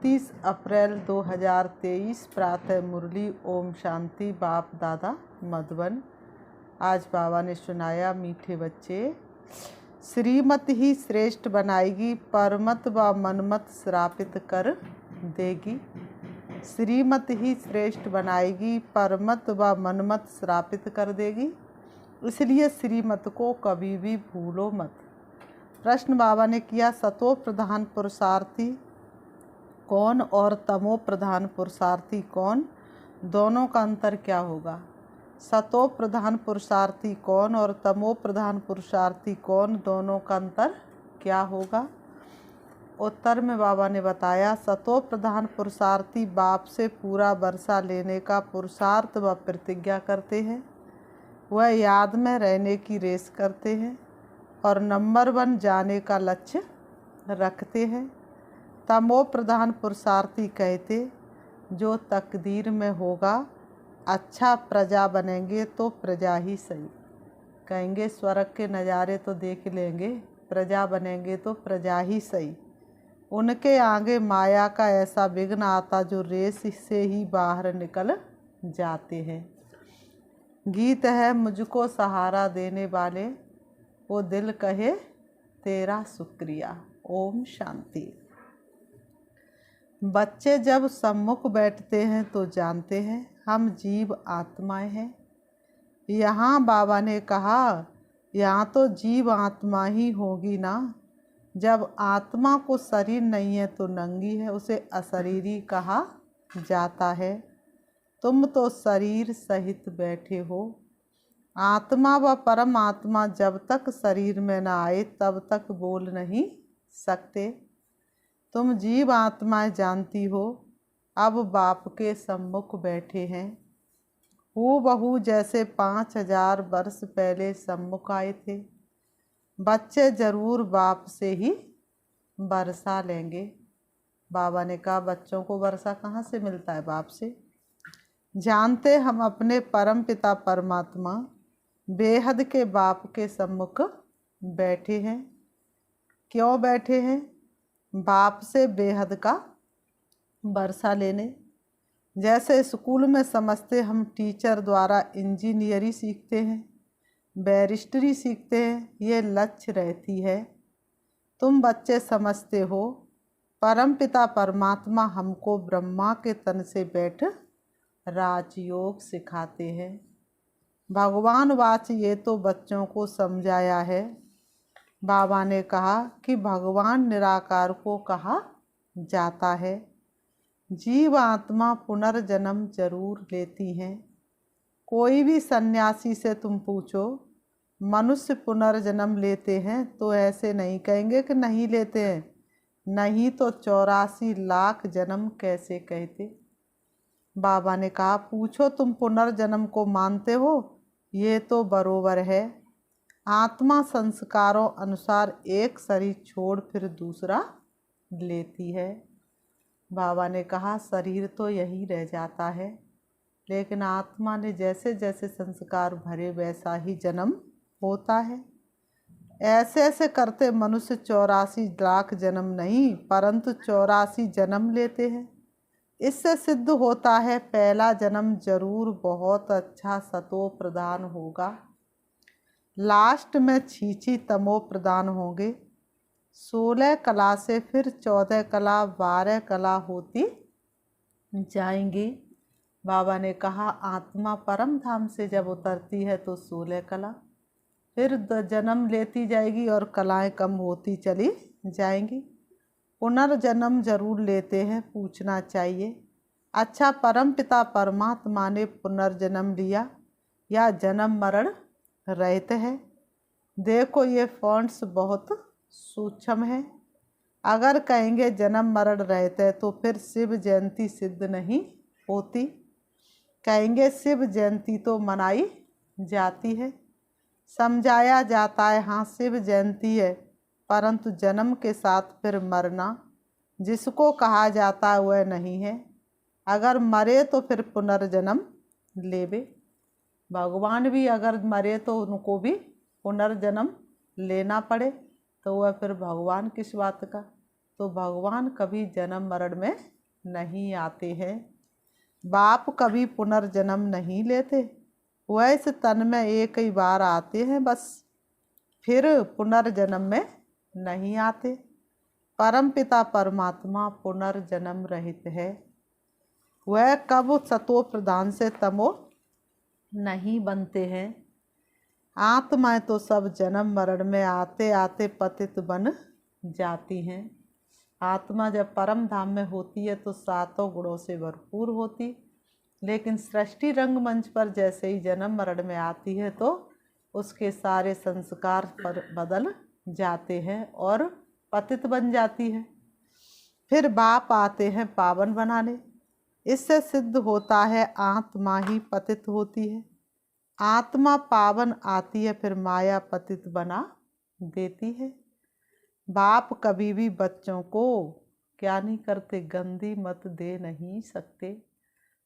29 अप्रैल 2023 प्रातः मुरली। ओम शांति। बाप दादा मधुबन। आज बाबा ने सुनाया, मीठे बच्चे, श्रीमत ही श्रेष्ठ बनाएगी, परमत व मनमत श्रापित कर देगी। श्रीमत ही श्रेष्ठ बनाएगी, परमत व मनमत श्रापित कर देगी। इसलिए श्रीमत को कभी भी भूलो मत। प्रश्न बाबा ने किया, सतो प्रधान पुरुषार्थी कौन और तमो प्रधान पुरुषार्थी कौन, दोनों का अंतर क्या होगा? सतो प्रधान पुरुषार्थी कौन और तमो प्रधान पुरुषार्थी कौन, दोनों का अंतर क्या होगा? उत्तर में बाबा ने बताया, सतो प्रधान पुरुषार्थी बाप से पूरा वर्षा लेने का पुरुषार्थ व प्रतिज्ञा करते हैं, वह याद में रहने की रेस करते हैं और नंबर 1 जाने का लक्ष्य रखते हैं। तमो प्रधान पुरुषार्थी कहते, जो तकदीर में होगा, अच्छा प्रजा बनेंगे तो प्रजा ही सही। कहेंगे स्वर्ग के नज़ारे तो देख लेंगे, प्रजा बनेंगे तो प्रजा ही सही। उनके आगे माया का ऐसा विघ्न आता जो रेस से ही बाहर निकल जाते हैं। गीत है, मुझको सहारा देने वाले, वो दिल कहे तेरा शुक्रिया। ओम शांति। बच्चे जब सम्मुख बैठते हैं तो जानते हैं हम जीव आत्माएं हैं। यहाँ बाबा ने कहा, यहाँ तो जीव आत्मा ही होगी ना। जब आत्मा को शरीर नहीं है तो नंगी है, उसे अशरीरी कहा जाता है। तुम तो शरीर सहित बैठे हो। आत्मा व परमात्मा जब तक शरीर में न आए तब तक बोल नहीं सकते। तुम जीव आत्माएं जानती हो, अब बाप के सम्मुख बैठे हैं। हूबहू जैसे 5000 वर्ष पहले सम्मुख आए थे। बच्चे जरूर बाप से ही वर्षा लेंगे। बाबा ने कहा, बच्चों को वर्षा कहाँ से मिलता है? बाप से। जानते हम अपने परम पिता परमात्मा बेहद के बाप के सम्मुख बैठे हैं। क्यों बैठे हैं? बाप से बेहद का वर्षा लेने। जैसे स्कूल में समझते हम टीचर द्वारा इंजीनियरिंग सीखते हैं, बैरिस्टरी सीखते हैं, ये लक्ष्य रहती है। तुम बच्चे समझते हो परम पिता परमात्मा हमको ब्रह्मा के तन से बैठ राजयोग सिखाते हैं। भगवान वाच ये तो बच्चों को समझाया है। बाबा ने कहा कि भगवान निराकार को कहा जाता है। जीव आत्मा पुनर्जन्म जरूर लेती हैं। कोई भी सन्यासी से तुम पूछो, मनुष्य पुनर्जन्म लेते हैं? तो ऐसे नहीं कहेंगे कि नहीं लेते हैं। नहीं तो 84 लाख जन्म कैसे कहते? बाबा ने कहा, पूछो तुम पुनर्जन्म को मानते हो? ये तो बरोबर है। आत्मा संस्कारों अनुसार एक शरीर छोड़ फिर दूसरा लेती है। बाबा ने कहा, शरीर तो यही रह जाता है, लेकिन आत्मा ने जैसे जैसे संस्कार भरे वैसा ही जन्म होता है। ऐसे ऐसे करते मनुष्य 84 लाख जन्म नहीं परंतु 84 जन्म लेते हैं। इससे सिद्ध होता है पहला जन्म जरूर बहुत अच्छा सतो प्रधान होगा, लास्ट में छीछी तमो प्रधान होंगे। 16 कला से फिर 14 कला 12 कला होती जाएंगी। बाबा ने कहा, आत्मा परम धाम से जब उतरती है तो 16 कला फिर जन्म लेती जाएगी और कलाएं कम होती चली जाएंगी। पुनर्जन्म जरूर लेते हैं, पूछना चाहिए, अच्छा परम पिता परमात्मा ने पुनर्जन्म लिया या जन्म मरण रहित है? देखो ये फॉन्ट्स बहुत सूक्ष्म है। अगर कहेंगे जन्म मरण रहित है तो फिर शिव जयंती सिद्ध नहीं होती। कहेंगे शिव जयंती तो मनाई जाती है, समझाया जाता है, हाँ शिव जयंती है, परंतु जन्म के साथ फिर मरना जिसको कहा जाता है वह नहीं है। अगर मरे तो फिर पुनर्जन्म लेवे। भगवान भी अगर मरे तो उनको भी पुनर्जन्म लेना पड़े, तो वह फिर भगवान किस बात का? तो भगवान कभी जन्म मरण में नहीं आते हैं। बाप कभी पुनर्जन्म नहीं लेते, वह इस तन में एक ही बार आते हैं बस, फिर पुनर्जन्म में नहीं आते। परमपिता परमात्मा पुनर्जन्म रहित है, वह कब सतो प्रधान से तमो नहीं बनते हैं। आत्माएं तो सब जन्म मरण में आते आते पतित बन जाती हैं। आत्मा जब परम धाम में होती है तो सातों गुणों से भरपूर होती, लेकिन सृष्टि रंगमंच पर जैसे ही जन्म मरण में आती है तो उसके सारे संस्कार पर बदल जाते हैं और पतित बन जाती है। फिर बाप आते हैं पावन बनाने। इससे सिद्ध होता है आत्मा ही पतित होती है। आत्मा पावन आती है, फिर माया पतित बना देती है। बाप कभी भी बच्चों को क्या नहीं करते, गंदी मत दे नहीं सकते।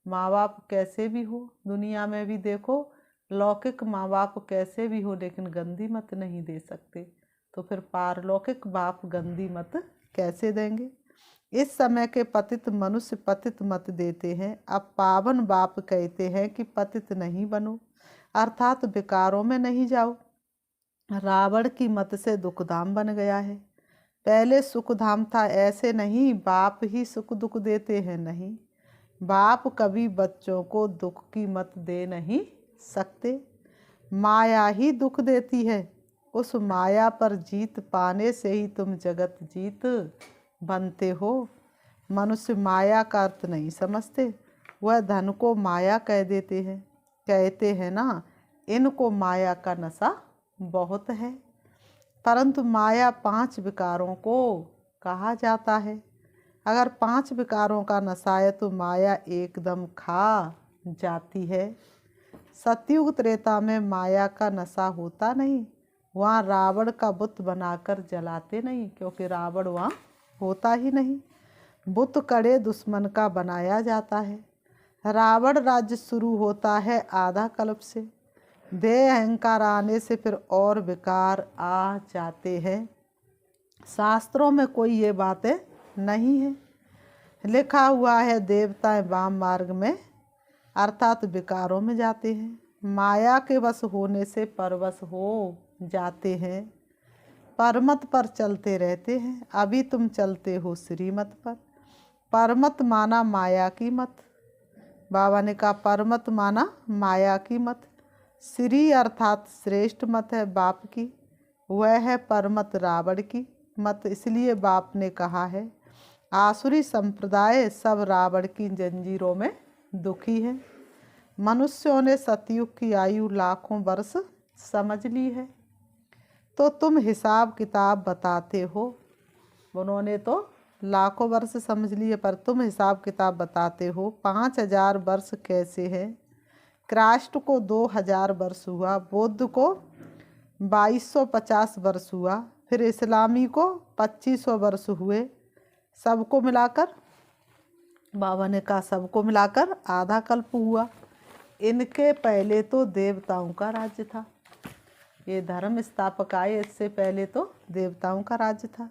माँ बाप कैसे भी हो, दुनिया में भी देखो, लौकिक माँ बाप कैसे भी हो, लेकिन गंदी मत नहीं दे सकते, तो फिर पारलौकिक बाप गंदी मत कैसे देंगे। इस समय के पतित मनुष्य पतित मत देते हैं। अब पावन बाप कहते हैं कि पतित नहीं बनो, अर्थात विकारों में नहीं जाओ। रावण की मत से दुखधाम बन गया है। पहले सुखधाम था, ऐसे नहीं बाप ही सुख दुख देते हैं, नहीं, बाप कभी बच्चों को दुख की मत दे नहीं सकते। माया ही दुख देती है, उस माया पर जीत पाने से ही तुम जगत जीत बनते हो। मनुष्य माया का अर्थ नहीं समझते, वह धन को माया कह देते हैं। कहते हैं ना, इनको माया का नशा बहुत है, परंतु माया 5 विकारों को कहा जाता है। अगर 5 विकारों का नशा है तो माया एकदम खा जाती है। सतयुग त्रेता में माया का नशा होता नहीं, वहाँ रावण का बुत बनाकर जलाते नहीं, क्योंकि रावण वहाँ होता ही नहीं। बुत कड़े दुश्मन का बनाया जाता है। रावण राज्य शुरू होता है आधा कल्प से। देह अहंकार आने से फिर और विकार आ जाते हैं। शास्त्रों में कोई ये बातें नहीं है। लिखा हुआ है देवताएं वाम मार्ग में अर्थात विकारों में जाते हैं। माया के वश होने से परवश हो जाते हैं। परमत पर चलते रहते हैं। अभी तुम चलते हो श्रीमत पर। परमत माना माया की मत। बाबा ने कहा परमत माना माया की मत। श्री अर्थात श्रेष्ठ मत है बाप की, वह है परमत रावण की मत। इसलिए बाप ने कहा है आसुरी संप्रदाय सब रावण की जंजीरों में दुखी है। मनुष्यों ने सतयुग की आयु लाखों वर्ष समझ ली है, तो तुम हिसाब किताब बताते हो। उन्होंने तो लाखों वर्ष समझ लिए, पर तुम हिसाब किताब बताते हो। 5000 वर्ष कैसे है? कृष्ण को 2000 वर्ष हुआ, बुद्ध को 2250 वर्ष हुआ, फिर इस्लामी को 2500 वर्ष हुए। सबको मिलाकर बाबा ने कहा सबको मिलाकर आधा कल्प हुआ। इनके पहले तो देवताओं का राज्य था। ये धर्म स्थापक आए, इससे पहले तो देवताओं का राज्य था।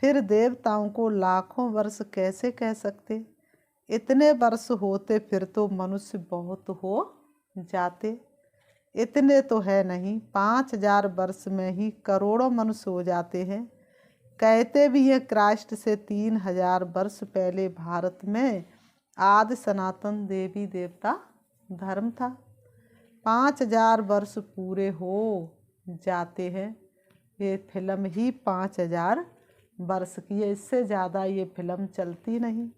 फिर देवताओं को लाखों वर्ष कैसे कह सकते? इतने वर्ष होते फिर तो मनुष्य बहुत हो जाते। इतने तो है नहीं, 5000 वर्ष में ही करोड़ों मनुष्य हो जाते हैं। कहते भी हैं कृष्ण से 3000 वर्ष पहले भारत में आदि सनातन देवी देवता धर्म था। 5000 वर्ष पूरे हो जाते हैं। ये फिल्म ही 5000 वर्ष की है, इससे ज़्यादा ये फिल्म चलती नहीं।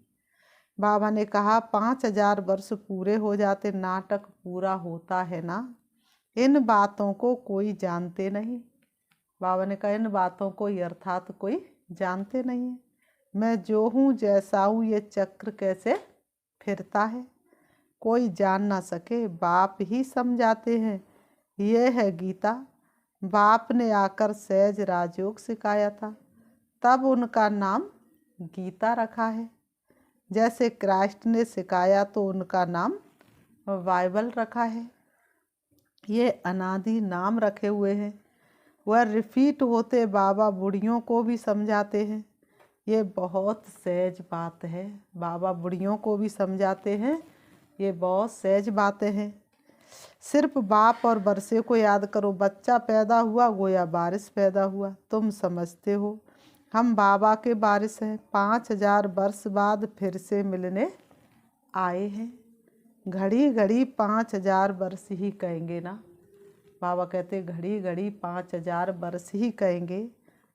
बाबा ने कहा 5000 वर्ष पूरे हो जाते, नाटक पूरा होता है ना। इन बातों को कोई जानते नहीं। बाबा ने कहा इन बातों को अर्थात कोई जानते नहीं है। मैं जो हूँ जैसा हूँ, ये चक्र कैसे फिरता है कोई जान ना सके, बाप ही समझाते हैं। ये है गीता। बाप ने आकर सहज राजयोग सिखाया था, तब उनका नाम गीता रखा है। जैसे कृष्ण ने सिखाया तो उनका नाम बाइबल रखा है। ये अनादि नाम रखे हुए हैं। वह रिपीट होते बाबा बूढ़ियों को भी समझाते हैं। ये बहुत सहज बात है। बाबा बुढ़ियों को भी समझाते हैं, ये बहुत सहज बातें हैं। सिर्फ बाप और बरसे को याद करो। बच्चा पैदा हुआ गोया बारिश पैदा हुआ। तुम समझते हो हम बाबा के वारिस हैं। 5000 वर्ष बाद फिर से मिलने आए हैं। घड़ी घड़ी 5000 वर्ष ही कहेंगे ना। बाबा कहते घड़ी घड़ी 5000 वर्ष ही कहेंगे।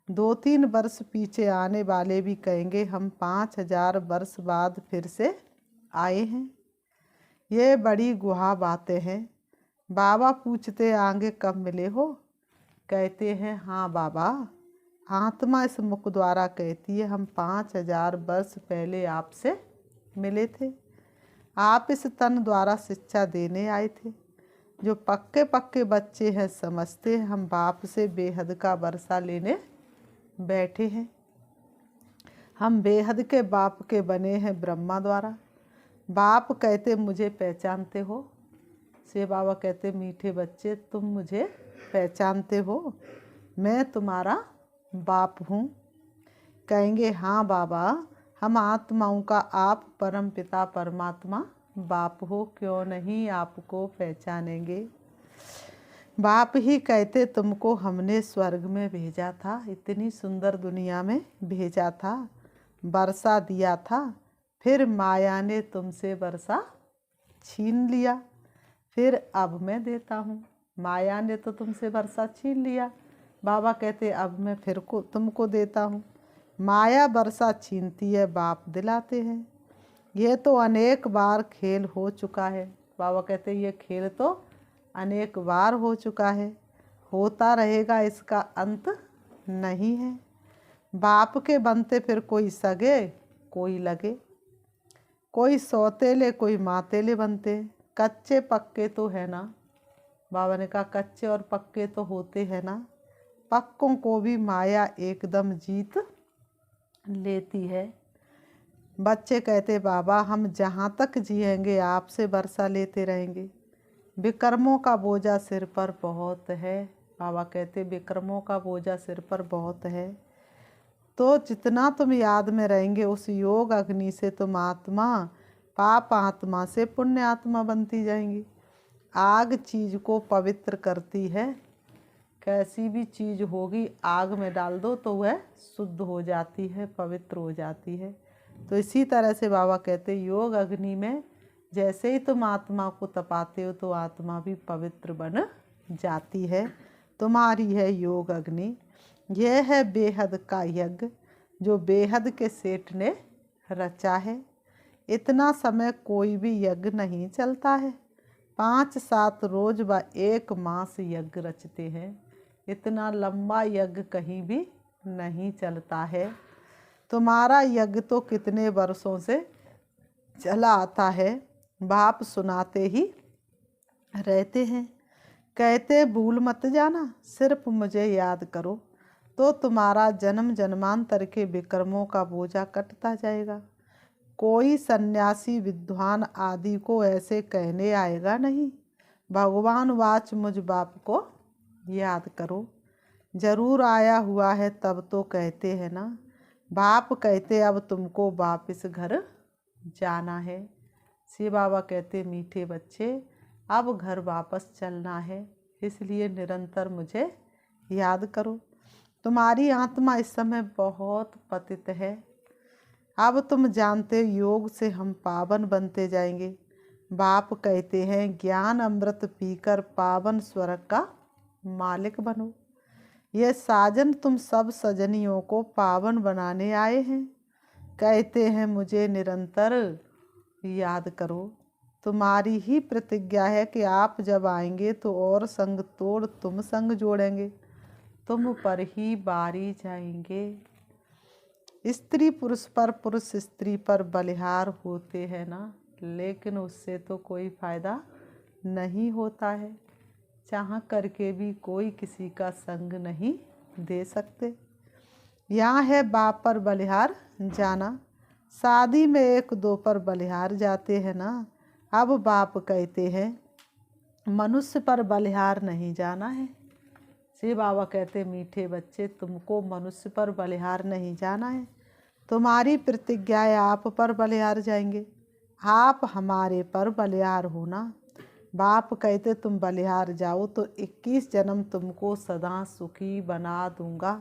2-3 वर्ष पीछे आने वाले भी कहेंगे हम 5000 वर्ष बाद फिर से आए हैं। ये बड़ी गुहा बातें हैं। बाबा पूछते आगे कब मिले हो? कहते हैं हाँ बाबा। आत्मा इस मुख द्वारा कहती है हम 5000 वर्ष पहले आपसे मिले थे। आप इस तन द्वारा शिक्षा देने आए थे। जो पक्के पक्के बच्चे हैं समझते हैं हम बाप से बेहद का वर्षा लेने बैठे हैं। हम बेहद के बाप के बने हैं ब्रह्मा द्वारा। बाप कहते मुझे पहचानते हो? से बाबा कहते मीठे बच्चे तुम मुझे पहचानते हो? मैं तुम्हारा बाप हूँ। कहेंगे हाँ बाबा, हम आत्माओं का आप परम पिता परमात्मा बाप हो, क्यों नहीं आपको पहचानेंगे। बाप ही कहते तुमको हमने स्वर्ग में भेजा था, इतनी सुंदर दुनिया में भेजा था, वर्षा दिया था, फिर माया ने तुमसे वर्षा छीन लिया, फिर अब मैं देता हूँ। माया ने तो तुमसे वर्षा छीन लिया, बाबा कहते अब मैं फिर को तुमको देता हूँ। माया वर्षा छीनती है, बाप दिलाते हैं। ये तो अनेक बार खेल हो चुका है। बाबा कहते ये खेल तो अनेक बार हो चुका है, होता रहेगा, इसका अंत नहीं है। बाप के बनते फिर कोई सगे कोई लगे, कोई सौतेले कोई मातेले बनते। कच्चे पक्के तो है ना। बाबा ने कहा कच्चे और पक्के तो होते हैं ना। पक्कों को भी माया एकदम जीत लेती है। बच्चे कहते बाबा हम जहाँ तक जिएंगे आपसे वर्षा लेते रहेंगे। विक्रमों का बोझा सिर पर बहुत है। बाबा कहते विक्रमों का बोझा सिर पर बहुत है, तो जितना तुम याद में रहेंगे उस योग अग्नि से तुम आत्मा पाप आत्मा से पुण्य आत्मा बनती जाएंगी। आग चीज़ को पवित्र करती है। कैसी भी चीज़ होगी आग में डाल दो तो वह शुद्ध हो जाती है, पवित्र हो जाती है। तो इसी तरह से बाबा कहते योग अग्नि में जैसे ही तुम आत्मा को तपाते हो तो आत्मा भी पवित्र बन जाती है। तुम्हारी है योग अग्नि। यह है बेहद का यज्ञ जो बेहद के सेठ ने रचा है। इतना समय कोई भी यज्ञ नहीं चलता है। 5-7 रोज व 1 मास यज्ञ रचते हैं। इतना लंबा यज्ञ कहीं भी नहीं चलता है। तुम्हारा यज्ञ तो कितने वर्षों से चला आता है। बाप सुनाते ही रहते हैं, कहते भूल मत जाना, सिर्फ मुझे याद करो तो तुम्हारा जन्म जन्मांतर के विक्रमों का बोझा कटता जाएगा। कोई सन्यासी विद्वान आदि को ऐसे कहने आएगा नहीं। भगवान वाच मुझ बाप को याद करो। जरूर आया हुआ है तब तो कहते हैं ना। बाप कहते अब तुमको वापिस घर जाना है। शिव बाबा कहते मीठे बच्चे अब घर वापस चलना है, इसलिए निरंतर मुझे याद करो। तुम्हारी आत्मा इस समय बहुत पतित है। अब तुम जानते योग से हम पावन बनते जाएंगे। बाप कहते हैं ज्ञान अमृत पीकर पावन स्वर्ग का मालिक बनो। ये साजन तुम सब सजनियों को पावन बनाने आए हैं। कहते हैं मुझे निरंतर याद करो। तुम्हारी ही प्रतिज्ञा है कि आप जब आएंगे तो और संग तोड़ तुम संग जोड़ेंगे, तुम पर ही बारी जाएंगे। स्त्री पुरुष पर पुरुष स्त्री पर बलिहार होते हैं ना, लेकिन उससे तो कोई फायदा नहीं होता है। चाह करके भी कोई किसी का संग नहीं दे सकते। यहाँ है बाप पर बलिहार जाना। शादी में 1-2 पर बलिहार जाते हैं ना। अब बाप कहते हैं मनुष्य पर बलिहार नहीं जाना है। शिव बाबा कहते मीठे बच्चे तुमको मनुष्य पर बलिहार नहीं जाना है। तुम्हारी प्रतिज्ञाएं आप पर बलिहार जाएंगे, आप हमारे पर बलिहार होना। बाप कहते तुम बलिहार जाओ तो 21 जन्म तुमको सदा सुखी बना दूंगा।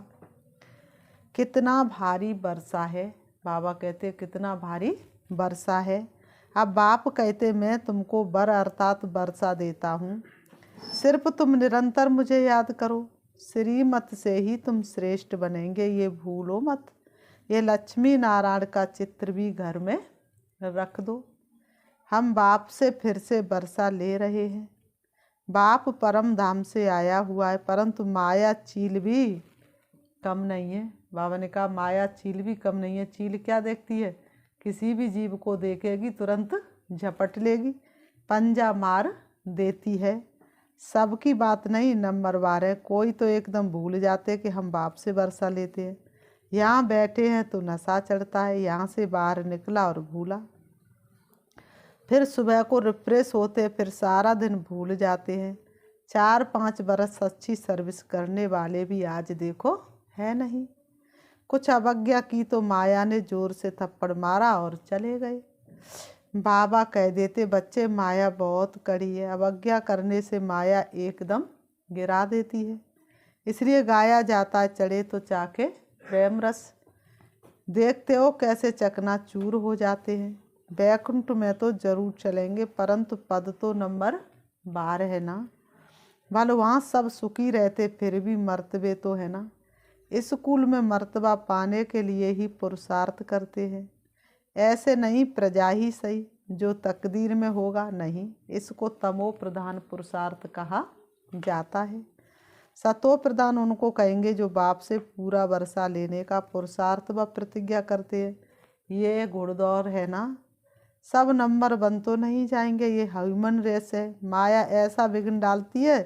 कितना भारी वर्षा है, बाबा कहते कितना भारी वर्षा है। अब बाप कहते मैं तुमको वर अर्थात वर्षा देता हूँ, सिर्फ तुम निरंतर मुझे याद करो, श्रीमत से ही तुम श्रेष्ठ बनेंगे, ये भूलो मत। ये लक्ष्मी नारायण का चित्र भी घर में रख दो। हम बाप से फिर से वर्षा ले रहे हैं। बाप परम धाम से आया हुआ है, परंतु माया चील भी कम नहीं है। बाबा ने कहा माया चील भी कम नहीं है। चील क्या देखती है? किसी भी जीव को देखेगी तुरंत झपट लेगी, पंजा मार देती है। सबकी बात नहीं, नंबर 12 कोई तो एकदम भूल जाते कि हम बाप से वर्षा लेते हैं। यहाँ बैठे हैं तो नशा चढ़ता है, यहाँ से बाहर निकला और भूला। फिर सुबह को रिफ्रेश होते, फिर सारा दिन भूल जाते हैं। 4-5 बरस अच्छी सर्विस करने वाले भी आज देखो है नहीं। कुछ अवज्ञा की तो माया ने जोर से थप्पड़ मारा और चले गए। बाबा कह देते बच्चे माया बहुत कड़ी है, अवज्ञा करने से माया एकदम गिरा देती है। इसलिए गाया जाता है चढ़े तो चाके प्रेम रस। देखते हो कैसे चकनाचूर हो जाते हैं। बैकुंठ में तो जरूर चलेंगे, परंतु पद तो नंबर 12 है ना। भले वहाँ सब सुखी रहते फिर भी मर्तबे तो है ना। स्कूल में मर्तबा पाने के लिए ही पुरुषार्थ करते हैं, ऐसे नहीं प्रजा ही सही जो तकदीर में होगा नहीं। इसको तमो प्रधान पुरुषार्थ कहा जाता है। सतो प्रधान उनको कहेंगे जो बाप से पूरा वर्षा लेने का पुरुषार्थ व प्रतिज्ञा करते हैं। ये घुड़दौड़ है ना, सब नंबर 1 तो नहीं जाएंगे। ये ह्यूमन रेस है। माया ऐसा विघ्न डालती है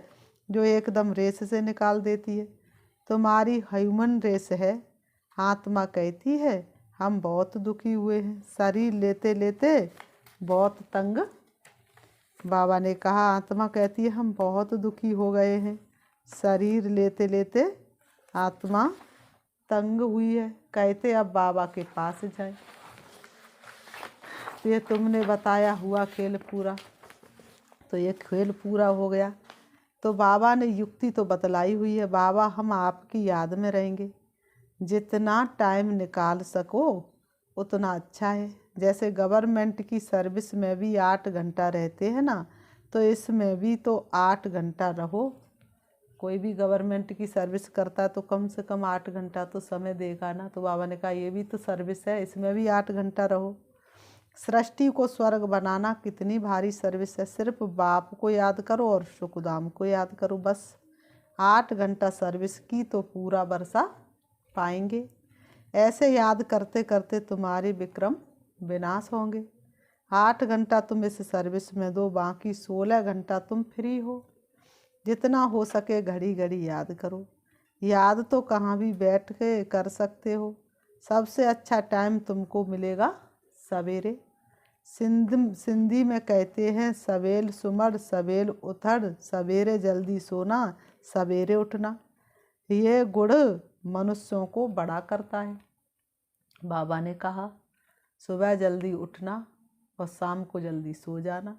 जो एकदम रेस से निकाल देती है। तुम्हारी ह्यूमन रेस है। आत्मा कहती है हम बहुत दुखी हुए हैं, शरीर लेते लेते बहुत तंग। बाबा ने कहा आत्मा कहती है हम बहुत दुखी हो गए हैं, शरीर लेते लेते आत्मा तंग हुई है। कहते अब बाबा के पास जाए। ये तुमने बताया हुआ खेल पूरा, तो ये खेल पूरा हो गया। तो बाबा ने युक्ति तो बतलाई हुई है। बाबा हम आपकी याद में रहेंगे, जितना टाइम निकाल सको उतना अच्छा है। जैसे गवर्नमेंट की सर्विस में भी 8 घंटा रहते हैं ना, तो इसमें भी तो 8 घंटा रहो। कोई भी गवर्नमेंट की सर्विस करता है तो कम से कम 8 घंटा तो समय देगा ना। तो बाबा ने कहा ये भी तो सर्विस है, इसमें भी 8 घंटा रहो। सृष्टि को स्वर्ग बनाना कितनी भारी सर्विस है। सिर्फ बाप को याद करो और सुखधाम को याद करो, बस 8 घंटा सर्विस की तो पूरा वर्षा पाएंगे। ऐसे याद करते करते तुम्हारे विक्रम विनाश होंगे। 8 घंटा तुम इस सर्विस में दो, बाकी 16 घंटा तुम फ्री हो। जितना हो सके घड़ी घड़ी याद करो। याद तो कहाँ भी बैठ के कर सकते हो। सबसे अच्छा टाइम तुमको मिलेगा सवेरे। सिंधी में कहते हैं सवेल सुमड़ सवेल उठड़, सवेरे जल्दी सोना सवेरे उठना। ये गुण मनुष्यों को बड़ा करता है। बाबा ने कहा सुबह जल्दी उठना और शाम को जल्दी सो जाना,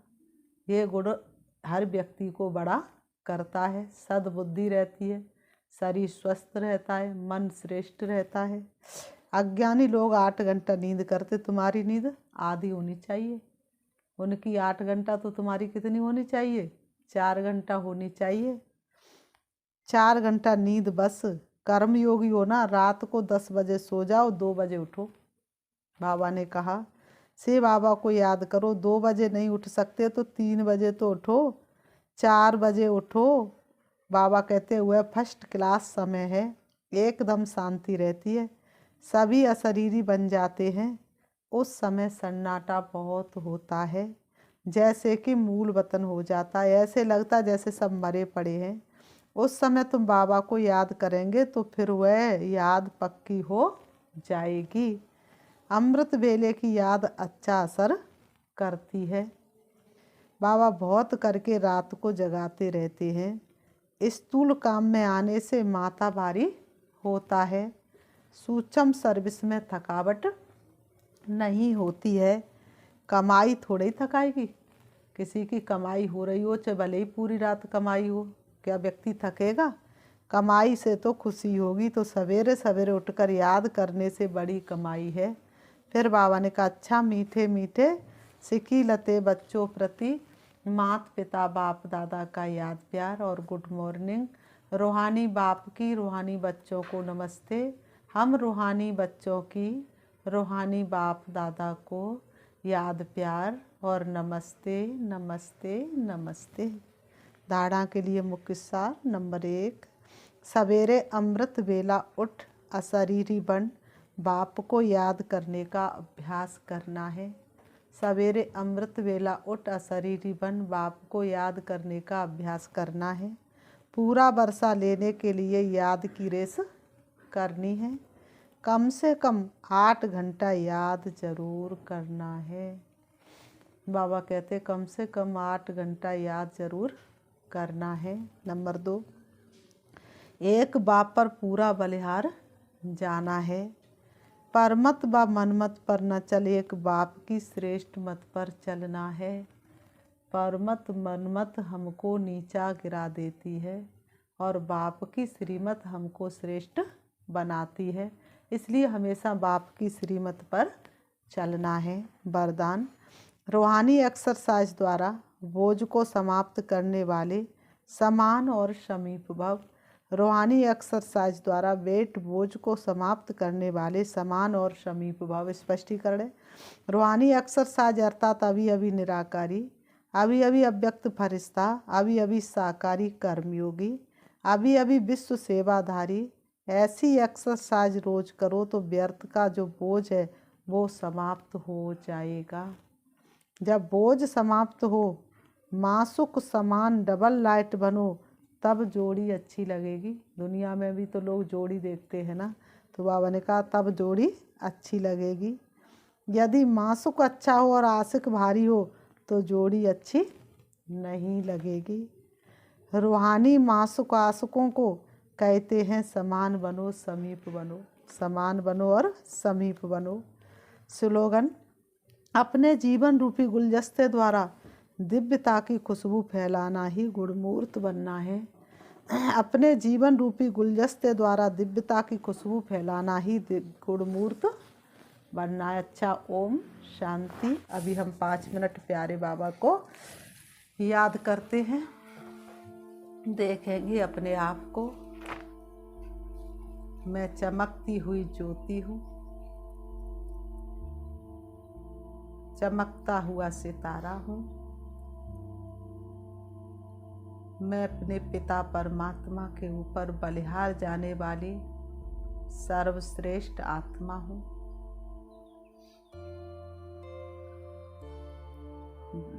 ये गुण हर व्यक्ति को बड़ा करता है। सद्बुद्धि रहती है, शरीर स्वस्थ रहता है, मन श्रेष्ठ रहता है। अज्ञानी लोग 8 घंटा नींद करते, तुम्हारी नींद आधी होनी चाहिए। उनकी 8 घंटा तो तुम्हारी कितनी होनी चाहिए? 4 घंटा होनी चाहिए। 4 घंटा नींद बस। कर्मयोगी हो ना, रात को 10 बजे सो जाओ, 2 बजे उठो। बाबा ने कहा से बाबा को याद करो। 2 बजे नहीं उठ सकते तो 3 बजे तो उठो, 4 बजे उठो। बाबा कहते हुए फर्स्ट क्लास समय है, एकदम शांति रहती है, सभी अशरीरी बन जाते हैं। उस समय सन्नाटा बहुत होता है, जैसे कि मूल वतन हो जाता है। ऐसे लगता है जैसे सब मरे पड़े हैं। उस समय तुम बाबा को याद करेंगे तो फिर वह याद पक्की हो जाएगी। अमृत वेले की याद अच्छा असर करती है। बाबा बहुत करके रात को जगाते रहते हैं। स्थूल काम में आने से माथा भारी होता है। सूक्ष्म सर्विस में थकावट नहीं होती है। कमाई थोड़ी ही थकाएगी। किसी की कमाई हो रही हो, चाहे भले ही पूरी रात कमाई हो, क्या व्यक्ति थकेगा? कमाई से तो खुशी होगी। तो सवेरे सवेरे उठकर याद करने से बड़ी कमाई है। फिर बाबा ने कहा, अच्छा मीठे मीठे सिकी लते बच्चों प्रति माता पिता बाप दादा का याद प्यार और गुड मॉर्निंग। रूहानी बाप की रूहानी बच्चों को नमस्ते। हम रूहानी बच्चों की रूहानी बाप दादा को याद प्यार और नमस्ते नमस्ते नमस्ते। धारणा के लिए मुख्य सार नंबर 1, सवेरे अमृत वेला उठ अशरीरी बन बाप को याद करने का अभ्यास करना है। सवेरे अमृत वेला उठ अशरीरी बन बाप को याद करने का अभ्यास करना है। पूरा वर्षा लेने के लिए याद की रेस करनी है। कम से कम 8 घंटा याद जरूर करना है। बाबा कहते कम से कम 8 घंटा याद जरूर करना है। नंबर 2, एक बाप पर पूरा बलिहार जाना है। परमत व मनमत पर न चल, एक बाप की श्रेष्ठ मत पर चलना है। परमत मनमत हमको नीचा गिरा देती है और बाप की श्रीमत हमको श्रेष्ठ बनाती है। इसलिए हमेशा बाप की श्रीमत पर चलना है। वरदान, रूहानी एक्सरसाइज द्वारा बोझ को समाप्त करने वाले समान और समीप भव। रूहानी एक्सरसाइज द्वारा वेट बोझ को समाप्त करने वाले समान और समीप भव। स्पष्टीकरण, रूहानी एक्सरसाइज अर्थात अभी अभी निराकारी, अभी अभी अव्यक्त फरिश्ता, अभी अभी साकारी कर्मयोगी, अभी अभी विश्व सेवाधारी। ऐसी एक्सरसाइज रोज करो तो व्यर्थ का जो बोझ है वो समाप्त हो जाएगा। जब बोझ समाप्त हो, मासुक समान डबल लाइट बनो, तब जोड़ी अच्छी लगेगी। दुनिया में भी तो लोग जोड़ी देखते हैं ना, तो बाबा ने कहा तब जोड़ी अच्छी लगेगी। यदि मासुक अच्छा हो और आशिक भारी हो तो जोड़ी अच्छी नहीं लगेगी। रूहानी मासुक आशिकों को कहते हैं समान बनो समीप बनो, समान बनो और समीप बनो। स्लोगन, अपने जीवन रूपी गुलदस्ते द्वारा दिव्यता की खुशबू फैलाना ही गुणमूर्त बनना है। अपने जीवन रूपी गुलदस्ते द्वारा दिव्यता की खुशबू फैलाना ही गुणमूर्त बनना है। अच्छा, ओम शांति। अभी हम 5 मिनट प्यारे बाबा को याद करते हैं। देखेंगे अपने आप को, मैं चमकती हुई ज्योति हूँ, चमकता हुआ सितारा हूँ। मैं अपने पिता परमात्मा के ऊपर बलिहार जाने वाली सर्वश्रेष्ठ आत्मा हूँ।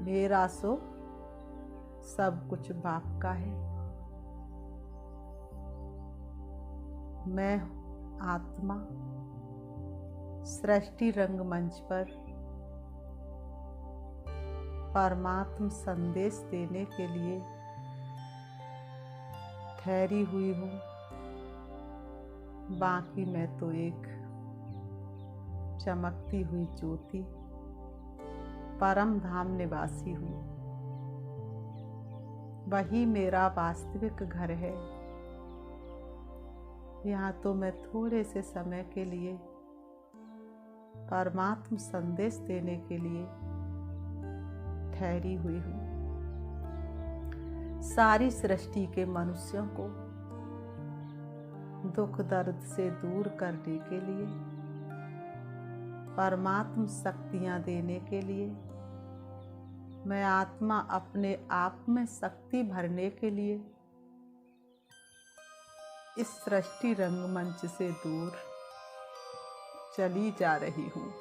मेरा सो सब कुछ बाप का है। मैं आत्मा सृष्टि रंगमंच पर परमात्म संदेश देने के लिए ठहरी हुई हूँ। बाकी मैं तो एक चमकती हुई ज्योति परम धाम निवासी हूँ। वही मेरा वास्तविक घर है। यहाँ तो मैं थोड़े से समय के लिए परमात्म संदेश देने के लिए ठहरी हुई हूँ। सारी सृष्टि के मनुष्यों को दुख दर्द से दूर करने के लिए, परमात्म शक्तियाँ देने के लिए, मैं आत्मा अपने आप में शक्ति भरने के लिए इस सृष्टि रंगमंच से दूर चली जा रही हूँ,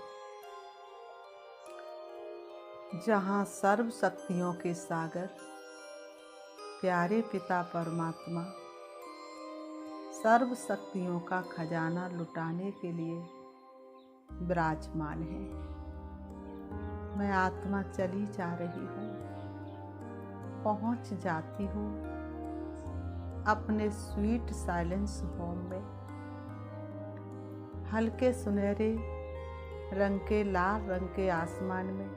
जहाँ सर्व शक्तियों के सागर प्यारे पिता परमात्मा सर्व शक्तियों का खजाना लुटाने के लिए विराजमान है। मैं आत्मा चली जा रही हूँ, पहुँच जाती हूँ अपने स्वीट साइलेंस होम में। हल्के सुनहरे रंग के लाल रंग के आसमान में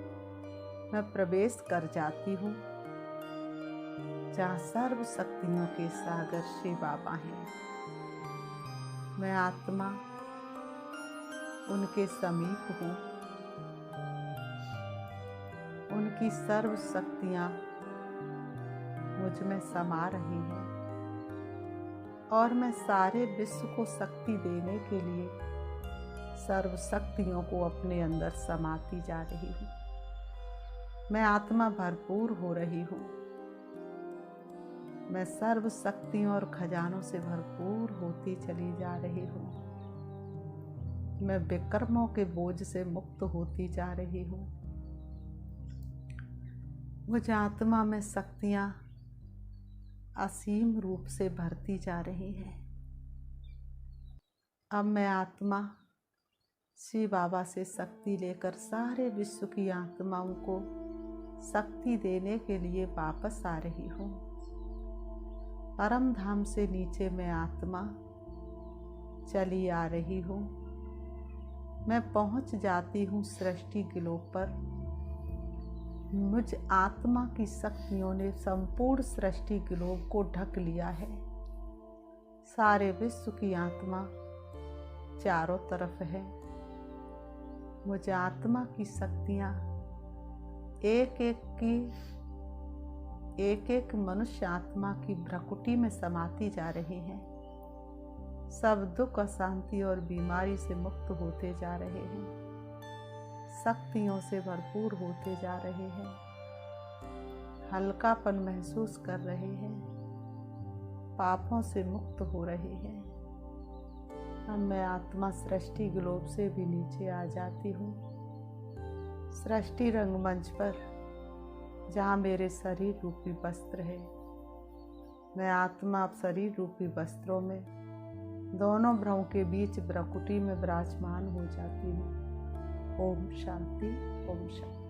मैं प्रवेश कर जाती हूँ, जहाँ सर्व शक्तियों के सागर श्री बाबा हैं। मैं आत्मा उनके समीप हूँ। उनकी सर्व शक्तियाँ मुझ में समा रही हैं और मैं सारे विश्व को शक्ति देने के लिए सर्व शक्तियों को अपने अंदर समाती जा रही हूँ। मैं आत्मा भरपूर हो रही हूँ। मैं सर्व शक्तियों और खजानों से भरपूर होती चली जा रही हूँ। मैं विकर्मों के बोझ से मुक्त होती जा रही हूँ। मुझ आत्मा में शक्तियाँ असीम रूप से भरती जा रही हैं। अब मैं आत्मा श्री बाबा से शक्ति लेकर सारे विश्व की आत्माओं को शक्ति देने के लिए वापस आ रही हूँ। परम धाम से नीचे मैं आत्मा चली आ रही हूँ। मैं पहुँच जाती हूँ सृष्टि ग्लोब पर। मुझ आत्मा की शक्तियों ने संपूर्ण सृष्टि ग्लोब को ढक लिया है। सारे विश्व की आत्मा चारों तरफ है। मुझ आत्मा की शक्तियाँ एक एक मनुष्य आत्मा की भ्रकुटी में समाती जा रही हैं। सब दुख, अशांति और बीमारी से मुक्त होते जा रहे हैं। शक्तियों से भरपूर होते जा रहे हैं। हल्कापन महसूस कर रहे हैं। पापों से मुक्त हो रहे हैं। अब मैं आत्मा सृष्टि ग्लोब से भी नीचे आ जाती हूँ। सृष्टि रंगमंच पर, जहाँ मेरे शरीर रूपी वस्त्र है, मैं आत्मा अब शरीर रूपी वस्त्रों में दोनों भ्रमों के बीच भ्रकुटी में विराजमान हो जाती हूँ। ओम शांति, ओम शांति।